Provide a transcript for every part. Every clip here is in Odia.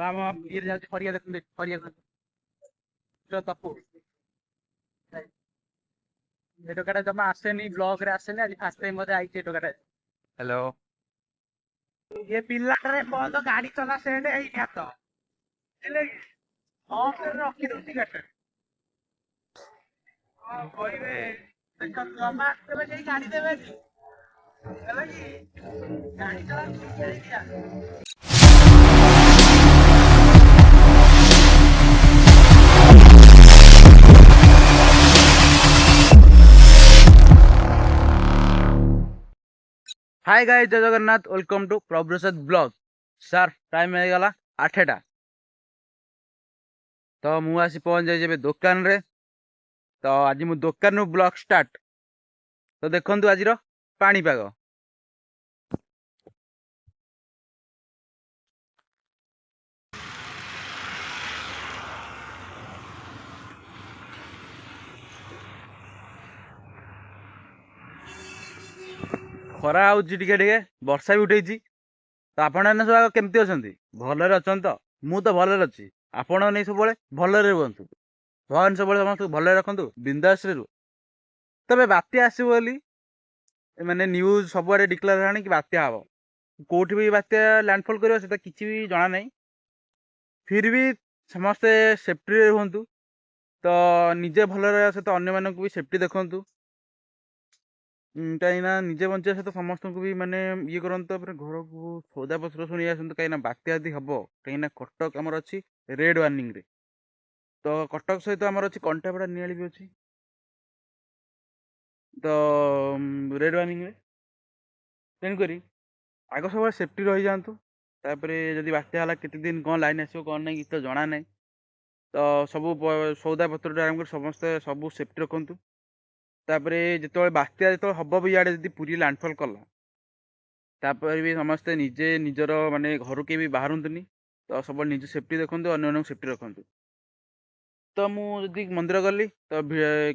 ଆମ ଇଏ ଯାଉଛି ଫରିଆ ଦେଖନ୍ତୁ ଫରିଆ ତପୁ ଏ ଟୋକାଟା ଜମା ଆସେନି ବ୍ଲଗ ରେ ଆସେନି ଆଜି ଫାଷ୍ଟ ଟାଇମ ମତେ ଆଇଛି ଏ ଟୋକାଟା। ହ୍ୟାଲୋ ये ପିଲାଟାରେ ବନ୍ଦ ଗାଡି ଚଲା ସେଣ୍ଡ ହେଇନି ହାତ ହେଲେ ଅଫ୍ ରଖି ଦଉଛି ଗାଡି କଣ କହିବେ ଦେଖ ଜମା କେବେ କେହି ଗାଡି ଦେବେନି ହେଲା କି ଗାଡି ଚଲା hi guys Jai Jagannath welcome to Prabhuprasad blog sir time हो 8टा तो मु आसी पहुंच जाइए दुकान रे तो आज मु दुकान ब्लॉग स्टार्ट तो देखंतु आज पाणीपाग खरा आउची टिके टिके वर्षा भी उठेची तो आपण सब आग केमती अच्छे भलरे अच्छा तो मु तो भलरे अच्छी आपण नहीं सब भलरे रुहतु भगवान सब समस्त भलरे रखु बिंदास रू तबे बात्या आसो बोली माने न्यूज सबुआडे डिक्लेयर आनी कि बात्या हम कोठी भी बात्या लैंडफॉल करियो सेटा किछि भी जाना नहीं फिर भी समस्ते सेफ्टी रे रुहतु तो निजे भल रहा सहित अन्य मानक भी सेफ्टी देखु कहीं निजे बंचा सहित समस्त को भी माने ये करते घर को सौदा पत्र शुणी आसतु कहीं बात्या आदि हम कहीं कटक आमर अच्छी रेड वार्निंग रे तो कटक सहित आमर अच्छी कंटापड़ा नियाली भी अच्छी तो रेड वार्निंग रे तेणुक आग सब सेफ्टी रही जातु तापर जदि बात्या है केते दिन कौन लाइन आसो कौन नहीं तो जना नहीं तो सब सौदा पत्र आरंभ कर समस्ते सब सेफ्टी रखु तापर जो बात्या जो हम भी इे जब पूरी लैंडफॉल कला तापर भी समस्ते निजे निजर माने घर के भी बाहरतुनि तो सब निज सेफ्टी देखु अन्य सेफ्टी रखु तो मुझे मंदिर गली तो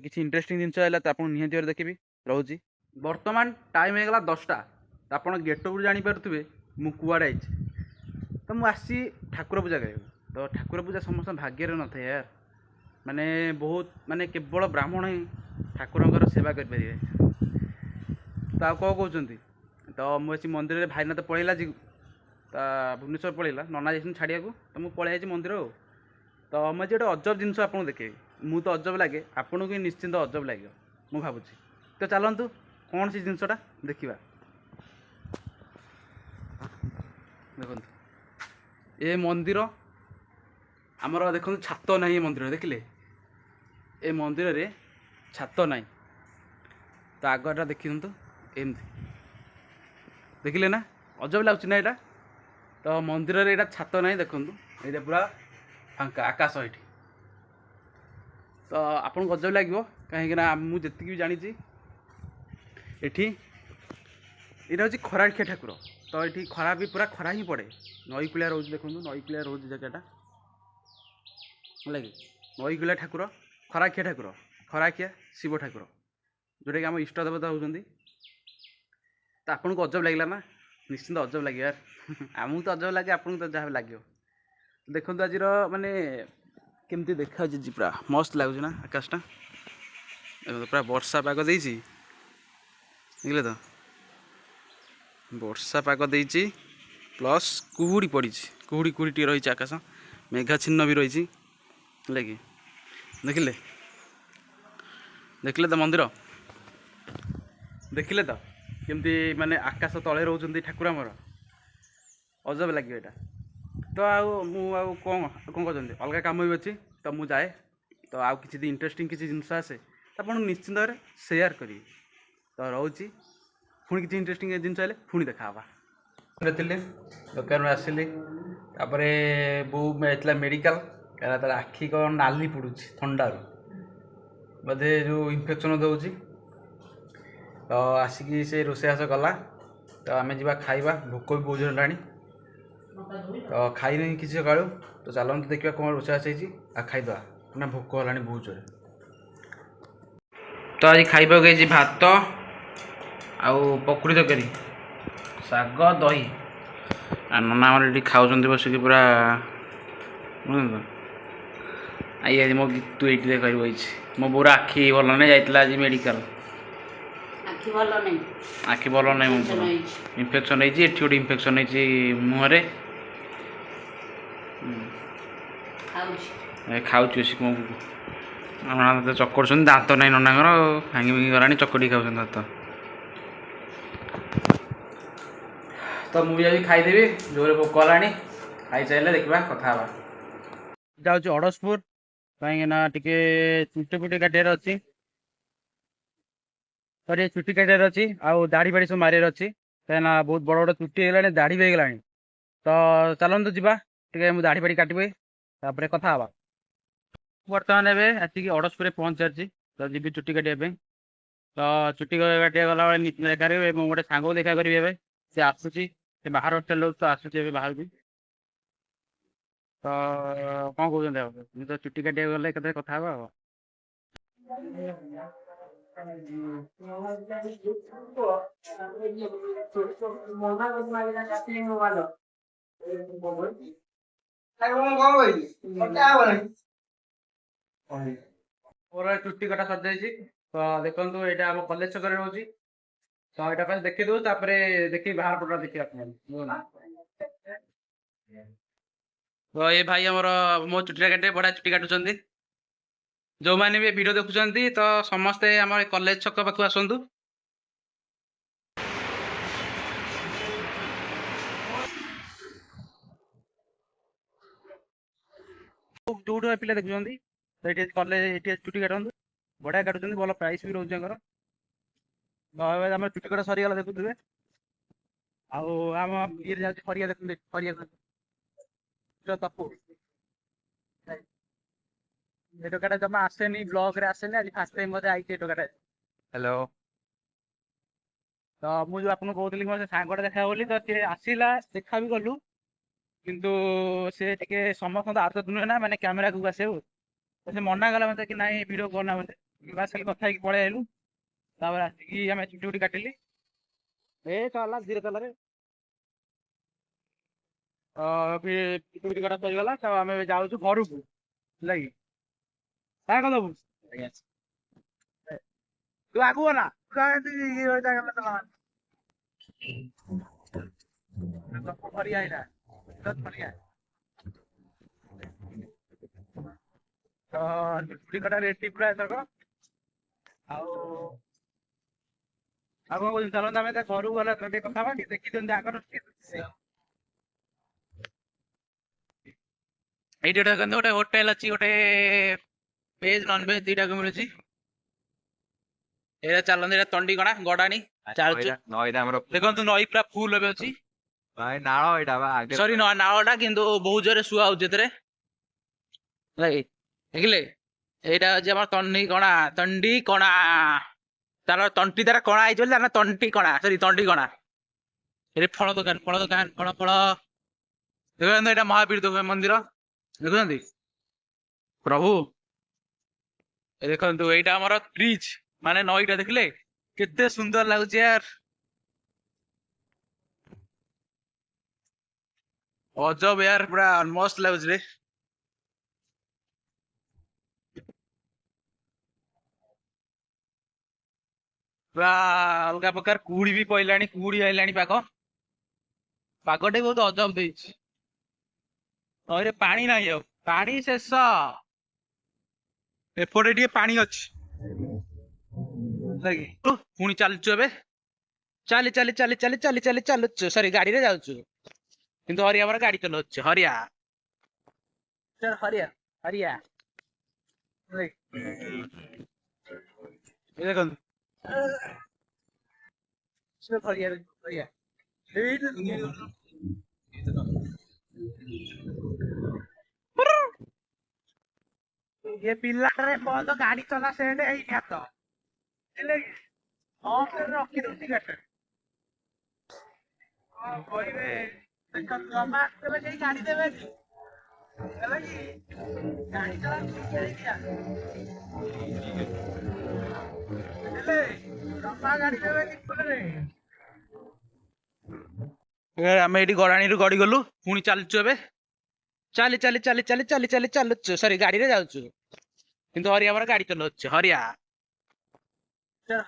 किसी इंटरेस्टिंग जिनस है तो निहती देखी रोचे बर्तमान टाइम होगा 10टा तो आप गेटअप जापे मुझे आई तो मुझे ठाकुर पूजा कर तो ठाकुर पूजा समस्त भाग्य न था यार माने बहुत माने केवल ब्राह्मण ही ठाकुर सेवा करें तो आ कौन कहते तो मुझे मंदिर में भाईना तो पलैला जी भुवनेश्वर पलैला नना जाइए छाड़िया तो मुझे पलि मंदिर तो मुझे गोटे अजब जिनस आपको देखे मु तो अजब लगे आपको भी निश्चिंत अजब लगे मुझे भावुँ तो चलतु कौन सी जिनसटा देखा देखो ये मंदिर आमर देखो छात ना मंदिर देखिले ए मंदिर रे छात ना तो आगटा देखी एमती देखिले ना अजब लगुच ना यहाँ तो मंदिर रे यहाँ छात ना देखु ये पूरा फांका आकाश ये तो आपन को अजब लगे कहीं मुझे भी जानी एठी यहाँ हूँ खराखिया ठाकुर तो ये खरा भी पूरा खरा ही पड़े नई कूलिया रोज देखो नई कूलिया रोज जगहटा लगे नई कूलिया ठाकुर खराखिया ठाकुर खराखिया शिव ठाकुर जोटा कि आम इष्ट देवता होती तो आपन को अजब लगला ना निश्चिंत अजब लगे यार आमको तो अजब लगे आपको तो जहाँ लगे देखो आज माने केमती देखा पूरा मस्त लगुच ना आकाशटा पूरा वर्षा पाग देती देखिले तो वर्षा पाग देती प्लस कुहुड़ी पड़ी कुहुड़ी कुहुड़ी टी रही आकाश मेघाछिन्न भी रही लगे देखिले देखिले तो मंदिर देखिले तो केमती माने आकाश तले रोचंती ठाकुर आमर अजब लगे यहाँ तो आउ कौन कहते अलग कम भी अच्छी तो मुझे जाए तो आउ कि इंटरेस्टिंग किसी जिनस आसे तो आप निश्चिंत भाव सेयार करी तो रोची पुणी किसी इंटरेस्टिंग जिनस आए पुणी देखा थी दुकान आसिली बो जाता मेडिकल क्या तार आखि कौन नाली पड़ू थंडारू बोधे जो इन्फेक्शन दूसरी तो आसिकी से रोषेबास कला तो आम जा खाइबा भोक भी बहुत जोर है तो खाई नहीं किसी सका तो चलते देखा कौन रोषेबास आ खाईदे ना भोक है बहुत जोर तो आज खाइबा गई भात आउ पकुड़ी तरकारी शाग दही नना आम ये खाऊँ बसिक पूरा ବୁଝନ୍ତୁ ଆଜି ମୋ ତୁ ଏଇଠି ଦେଖ ବହିଛି ମୋ ବୋଉର ଆଖି ଭଲ ନାହିଁ ଯାଇଥିଲା ଆଜି ମେଡ଼ିକାଲ। ଆଖି ଭଲ ନାହିଁ। ଆଖି ଭଲ ନାହିଁ ମୋ ବୋଉର ଇନଫେକ୍ସନ୍ ହେଇଛି ଏଠି ଗୋଟେ ଇନଫେକ୍ସନ୍ ହେଇଛି ମୁହଁରେ। ଖାଉଛି ବସି କ'ଣ ନନା ତତେ ଚକଡ଼ୁଛନ୍ତି ଦାନ୍ତ ନାହିଁ ନନାଙ୍କର ଭାଙ୍ଗି ଭାଙ୍ଗି ଗଲାଣି ଚକଡ଼ି ଖାଉଛନ୍ତି ଦାନ୍ତ। ତ ମୁଁ ବି ଆଜି ଖାଇଦେବି ଜୋରରେ ଭୋକ ହେଲାଣି ଖାଇସାରିଲେ ଦେଖିବା କଥା ହେବା। ଯାଉଛି ଅଡ଼ଶପୁର କାହିଁକିନା ଟିକେ ଚୁଟି ଫୁଟି କାଟିବାର ଅଛି ସରି ଚୁଟି କାଟିବାର ଅଛି ଆଉ ଦାଢ଼ି ବାଡ଼ି ସବୁ ମାରିବାର ଅଛି କାହିଁକିନା ବହୁତ ବଡ଼ ବଡ଼ ଚୁଟି ହେଇଗଲାଣି ଦାଢ଼ି ବି ହେଇଗଲାଣି। ତ ଚାଲନ୍ତୁ ଯିବା ଟିକେ ମୁଁ ଦାଢ଼ି ବାଡ଼ି କାଟିବି ତାପରେ କଥା ହେବା। ବର୍ତ୍ତମାନ ଏବେ ଆସିକି ଅଡ଼ଶପୁରରେ ପହଞ୍ଚିସାରିଛି ତ ଯିବି ଚୁଟି କାଟିବା ପାଇଁ। ତ ଚୁଟି କାଟିବା ଗଲାବେଳେ ଦେଖାରେ ମୁଁ ଗୋଟେ ସାଙ୍ଗକୁ ଦେଖା କରିବି ଏବେ ସେ ଆସୁଛି ସେ ବାହାର ହୋଟେଲ ତ ଆସୁଛି ଏବେ ବାହାରକୁ। ତ କ'ଣ କହୁଛନ୍ତି ଆଉ ମୁଁ ତ ଚୁଟି କାଟିବାକୁ ଗଲେ କେତେ କଥା ହେବା ଆଉ। ମୋର ଚୁଟି କଟା ସରିଯାଇଛି ତ ଦେଖନ୍ତୁ ଏଇଟା ଆମ କଲେଜ ଛକରେ ରହୁଛି ତ ଏଇଟା ପାଇଁ ଦେଖିଦଉ ତାପରେ ଦେଖିବି ବାହାର ପଟ ଦେଖିବା ପାଇଁ। ତ ଏ ଭାଇ ଆମର ମୋ ଚୁଟିଟା କାଟିବେ ବଢ଼ିଆ ଚୁଟି କାଟୁଛନ୍ତି। ଯେଉଁମାନେ ବି ଭିଡ଼ିଓ ଦେଖୁଛନ୍ତି ତ ସମସ୍ତେ ଆମ କଲେଜ ଛକ ପାଖକୁ ଆସନ୍ତୁ। ଯୋଉଠୁ ପିଲା ଦେଖୁଛନ୍ତି ତ ଏଠି କଲେଜ ଏଠି ଚୁଟି କାଟନ୍ତୁ ବଢ଼ିଆ କାଟୁଛନ୍ତି ଭଲ ପ୍ରାଇସ୍ ବି ରହୁଛି ତାଙ୍କର। ତ ଏବେ ଆମର ଚୁଟି କଟା ସରିଗଲା ଦେଖୁଥିବେ ଆଉ ଆମ ଇଏରେ ଯାଉଛି ଫରିଆ ଦେଖୁଛନ୍ତି ଫରିଆ ତପୁ ଏ ଟୋକାଟା ଜମା ଆସେନି ବ୍ଲଗରେ ଆସେନି ଆଜି ଫାର୍ଷ୍ଟ ଟାଇମ୍ ମୋତେ ଆଇଛି ଏ ଟୋକାଟା। ହ୍ୟାଲୋ। ତ ମୁଁ ଯେଉଁ ଆପଣଙ୍କୁ କହୁଥିଲି ମୋ ସେ ସାଙ୍ଗଟା ଦେଖା ବୋଲି ତ ସେ ଆସିଲା ଦେଖା ବି କଲୁ କିନ୍ତୁ ସେ ଟିକେ ସମସ୍ତଙ୍କ ଆଦତ ନୁହେଁ ନା ମାନେ କ୍ୟାମେରାକୁ ଆସିବାକୁ ସେ ମନା କଲା ମୋତେ କି ନାଇଁ ଭିଡ଼ିଓ କରନା ମୋତେ ବାସ୍ ଖାଲି କଥା ହେଇକି ପଳେଇ ଆଇଲୁ। ତାପରେ ଆସିକି ଆମେ ଚୁଟି ଫୁଟି କାଟିଲି ଏ ଚଲା ଧୀରେ ଚଲାରେ ଚୁଟି ଫୁଟି କଟା ସରିଗଲା ତ ଆମେ ଯାଉଛୁ ଘରକୁ ହେଲା କି କ'ଣ ଦବୁ ତୁ ଆଗୁଆ ନା ଫରିଆ ଏଇଟା ଫରିଆ ତ ଚୁଟି କଟା ରେଟି ପୁରା ଏତକ ଆଉ କ'ଣ କହୁଛନ୍ତି ଚାଲନ୍ତୁ ଆମେ ଘରକୁ ଗଲେ ଟିକେ କଥା ହେବା ଟିକେ ଦେଖିଦିଅନ୍ତି ଆଗର ଏଇଠି ଗୋଟେ ହୋଟେଲ ଅଛି ଗୋଟେ ଭେଜ ନନଭେଜ ଦିଟାକୁ ମିଳୁଛି। ଏଇଟା ଚାଲନ୍ତି ଏଇଟା ତଣ୍ଡିକଣା ଗଡ଼ାଣି ଚାଲୁଛୁ ଦେଖନ୍ତୁ ନଈ ପୁରା ଫୁଲ ଏବେ ଅଛି ସରି ନାଳଟା କିନ୍ତୁ ବହୁତ ଜୋରେ ଶୁଆ ହଉଛି ଏଥିରେ ଦେଖିଲେ ଏଇଟା ହଉଛି ଆମର ତଣ୍ଡିକଣା ତାର ତଣ୍ଟି ତାର କଣା ହେଇଛି ବୋଲି ତାର ତଣ୍ଟିକଣା ସରି ତଣ୍ଡିକଣା। ଏଠି ଫଳ ଦୋକାନ ଫଳ ଦେଖନ୍ତୁ ଏଇଟା ମହାବୀର ମନ୍ଦିର ଦେଖୁଛନ୍ତି ପ୍ରଭୁ ଦେଖନ୍ତୁ ଏଇଟା ଆମର ବ୍ରିଜ ମାନେ ନଈଟା ଦେଖିଲେ କେତେ ସୁନ୍ଦର ଲାଗୁଛି ୟାର ଅଜବ ୟାର ପୁରା ମସ୍ତ ଲାଗୁଛି ରେ। ପୁରା ଅଲଗା ପ୍ରକାର କୁହୁଡ଼ି ବି ପଇଲାଣି କୁହୁଡ଼ି ଆଇଲାଣି ପାଗଟେ ବହୁତ ଅଜବ ଦେଇଛି। ନଈରେ ପାଣି ନାହିଁ ଆଉ ପାଣି ଶେଷ ଏପଟେ ଟିକେ ପାଣି ଅଛି ପୁଣି ଚାଲୁଛୁ ଏବେ ଚାଲୁଛୁ ସରି ଗାଡ଼ିରେ ଯାଉଛୁ କିନ୍ତୁ ହରିଆ ଆମର ଗାଡ଼ି ଚଲାଉଛି ହରିଆ ହରିଆ ଦେଖନ୍ତୁ ये ପିଲାଟାରେ ବନ୍ଦ ଗାଡ଼ି ଚଲା ସେଟ ହେଇନି ହାତ ରଖିଦଉଛି ଗାଡ଼ିଟା କ'ଣ କହିବେ ଦେଖନ୍ତୁ ଜମା କେବେ କେହି ଗାଡ଼ି ଦେବେନି ହେଲା କି ଗାଡ଼ି ଚଲା ଜମା ଗାଡ଼ି ଦେବେନି ଆମେ ଏଇଠି ଗଡ଼ାଣିରୁ ଗଡ଼ି ଗଲୁ ପୁଣି ଚାଲିଛୁ ଏବେ ଚାଲି ଚାଲି ଚାଲି ଚାଲି ଚାଲି ଚାଲି ଚାଲୁଛୁ ସରି ଗାଡିରେ ଯାଉଛୁ କିନ୍ତୁ ହରିଆ ଆମର ଗାଡି ଚଲାଉଛି ହରିଆ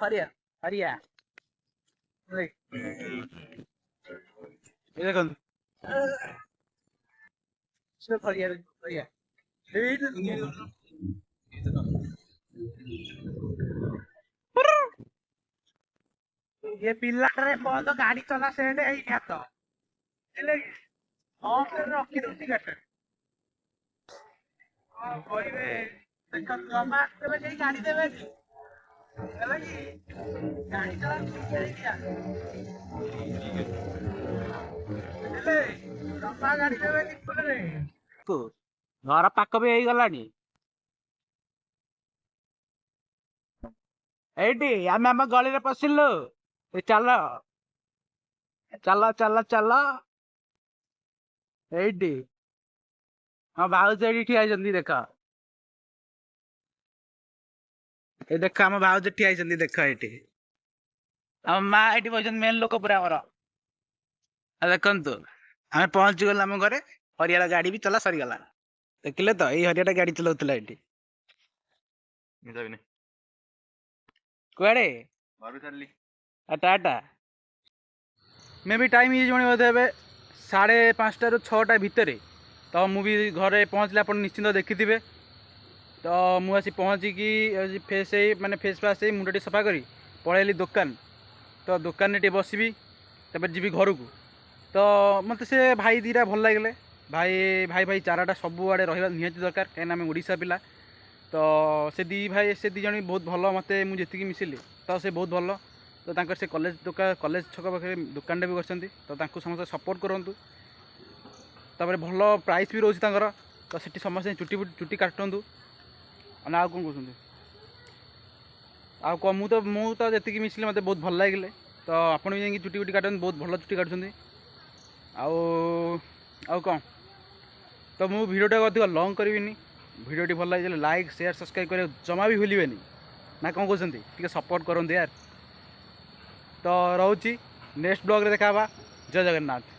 ହରିଆ ହରିଆ ଦେଖନ୍ତୁ ହରିଆ ହରିଆ ये ପିଲାଟାରେ ବନ୍ଦ ଗାଡି ଚଲା ସେଟ ଏଇ ହାତ ହେଲେ କି ହଁ ରଖି ଦଉଛି ଗାଡିଟା ହଁ କହିବେ ଦେଖ ଜମା କେବେ କେହି ଗାଡି ଦେବେନି ହେଲା କି ଗାଡି ଚଲା ବୁଝିଲେ ଜମା ଗାଡି ଦେବେନି ସ୍କୁଲରେ ଘର ପାଖ ବି ହେଇଗଲାଣି ଏଇଠି ଆମେ ଆମ ଗଳିରେ ପଶିଲୁ ଚାଲ ଚାଲ ଚାଲ ଚାଲ ଏଇଠି ହଁ ଭାଉଜ ଏଇଠି ଠିଆ ହେଇଛନ୍ତି ଦେଖ ଏ ଦେଖ ଆମ ଭାଉଜ ଠିଆ ହେଇଛନ୍ତି ଦେଖ ଏଇଠି ଆମ ମା ଏଇଠି ବସିଛନ୍ତି ମେନ୍ ଲୋକ ପୁରା ଆମର ଆଉ ଦେଖନ୍ତୁ ଆମେ ପହଞ୍ଚି ଗଲୁ ଆମ ଘରେ ହରିଆର ଗାଡି ବି ଚଲା ସରିଗଲା ଦେଖିଲେ ତ ଏଇ ହରିଆଟା ଗାଡି ଚଲାଉଥିଲା ଏଇଠି କୁଆଡେ ଟାଟା ମେ ବି ଟାଇମ୍ ହେଇଯିବଣି ବୋଧେ ଏବେ 5:30ରୁ 6ଟା ଭିତରେ ତ ମୁଁ ବି ଘରେ ପହଞ୍ଚିଲେ ଆପଣ ନିଶ୍ଚିନ୍ତ ଦେଖିଥିବେ ତ ମୁଁ ଆସି ପହଞ୍ଚିକି ଫ୍ରେଶ୍ ହେଇ ମାନେ ଫେସ୍ ଫାସ୍ ହେଇ ମୁଣ୍ଡ ଟିକେ ସଫା କରି ପଳେଇଲି ଦୋକାନ ତ ଦୋକାନରେ ଟିକେ ବସିବି ତାପରେ ଯିବି ଘରକୁ ତ ମୋତେ ସେ ଭାଇ ଦୁଇଟା ଭଲ ଲାଗିଲେ ଭାଇ ଚାରାଟା ସବୁଆଡ଼େ ରହିବା ନିହାତି ଦରକାର କାହିଁକିନା ଆମେ ଓଡ଼ିଶା ପିଲା ତ ସେ ଦୁଇ ଜଣ ବି ବହୁତ ଭଲ ମୋତେ ମୁଁ ଯେତିକି ମିଶିଲି ତ ସେ ବହୁତ ଭଲ ତ ତାଙ୍କର ସେ କଲେଜ ଛକ ପାଖରେ ଦୋକାନଟା ବି କରିଛନ୍ତି ତ ତାଙ୍କୁ ସମସ୍ତେ ସପୋର୍ଟ କରନ୍ତୁ ତାପରେ ଭଲ ପ୍ରାଇସ୍ ବି ରହୁଛି ତାଙ୍କର ତ ସେଠି ସମସ୍ତେ ଚୁଟି କାଟନ୍ତୁ ନା ଆଉ କ'ଣ କହୁଛନ୍ତି ଆଉ କ'ଣ ମୁଁ ତ ଯେତିକି ମିଶିଲି ମୋତେ ବହୁତ ଭଲ ଲାଗିଲେ ତ ଆପଣ ବି ଯାଇକି ଚୁଟି କାଟନ୍ତି ବହୁତ ଭଲ ଚୁଟି କାଟୁଛନ୍ତି ଆଉ କ'ଣ ତ ମୁଁ ଭିଡ଼ିଓଟାକୁ ଅଧିକ ଲଙ୍ଗ୍ କରିବିନି ଭିଡ଼ିଓଟି ଭଲ ଲାଗିଲେ ଲାଇକ୍ ସେୟାର ସବସ୍କ୍ରାଇବ୍ କରିବାକୁ ଜମା ବି ଭୁଲିବେନି ନା କ'ଣ କହୁଛନ୍ତି ଟିକେ ସପୋର୍ଟ କରନ୍ତୁ ୟାର ତ ରହୁଛି ନେକ୍ସଟ ବ୍ଲଗ୍ରେ ଦେଖା ହେବା ଜୟ ଜଗନ୍ନାଥ।